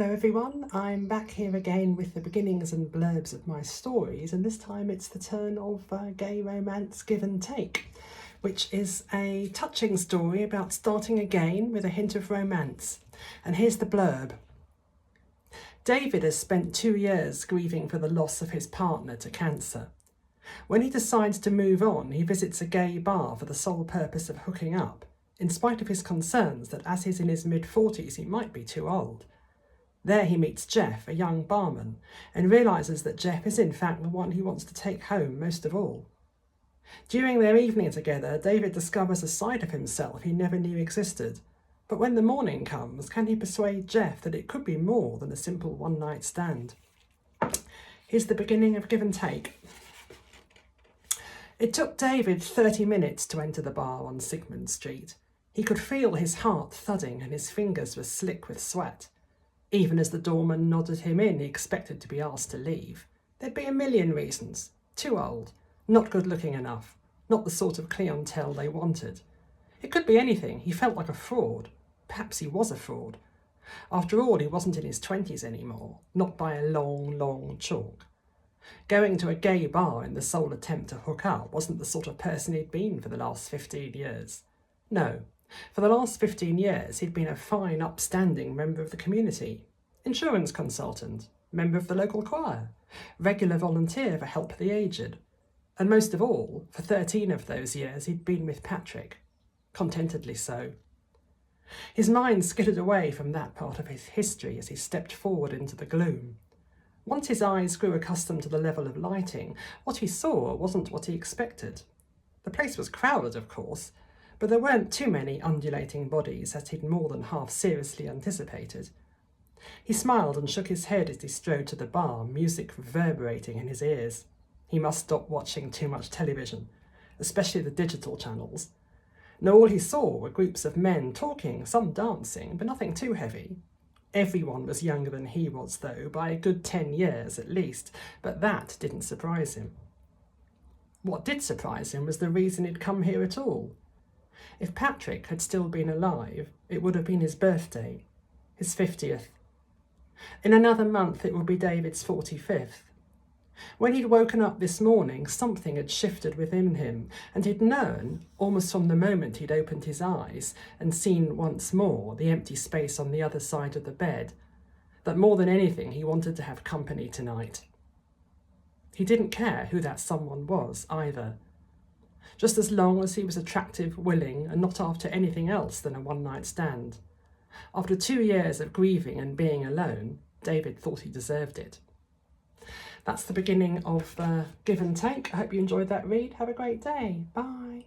Hello everyone, I'm back here again with the beginnings and blurbs of my stories, and this time it's the turn of gay romance Give and Take, which is a touching story about starting again with a hint of romance. And here's the blurb. David has spent 2 years grieving for the loss of his partner to cancer. When he decides to move on, he visits a gay bar for the sole purpose of hooking up, in spite of his concerns that as he's in his mid-40s he might be too old. There he meets Jeff, a young barman, and realises that Jeff is in fact the one he wants to take home most of all. During their evening together, David discovers a side of himself he never knew existed. But when the morning comes, can he persuade Jeff that it could be more than a simple one-night stand? Here's the beginning of Give and Take. It took David 30 minutes to enter the bar on Sigmund Street. He could feel his heart thudding and his fingers were slick with sweat. Even as the doorman nodded him in, he expected to be asked to leave. There'd be a million reasons. Too old, not good looking enough, not the sort of clientele they wanted. It could be anything. He felt like a fraud. Perhaps he was a fraud. After all, he wasn't in his 20s anymore, not by a long, long chalk. Going to a gay bar in the sole attempt to hook up wasn't the sort of person he'd been for the last 15 years. No. For the last 15 years, he'd been a fine, upstanding member of the community, insurance consultant, member of the local choir, regular volunteer for Help the Aged, and most of all, for 13 of those years, he'd been with Patrick, contentedly so. His mind skittered away from that part of his history as he stepped forward into the gloom. Once his eyes grew accustomed to the level of lighting, what he saw wasn't what he expected. The place was crowded, of course, but there weren't too many undulating bodies as he'd more than half seriously anticipated. He smiled and shook his head as he strode to the bar, music reverberating in his ears. He must stop watching too much television, especially the digital channels. Now all he saw were groups of men talking, some dancing, but nothing too heavy. Everyone was younger than he was, though, by a good 10 years at least, but that didn't surprise him. What did surprise him was the reason he'd come here at all. If Patrick had still been alive, it would have been his birthday, his 50th. In another month it would be David's 45th. When he'd woken up this morning, something had shifted within him, and he'd known, almost from the moment he'd opened his eyes and seen once more the empty space on the other side of the bed, that more than anything he wanted to have company tonight. He didn't care who that someone was either. Just as long as he was attractive, willing, and not after anything else than a one-night stand. After 2 years of grieving and being alone, David thought he deserved it. That's the beginning of Give and Take. I hope you enjoyed that read. Have a great day. Bye.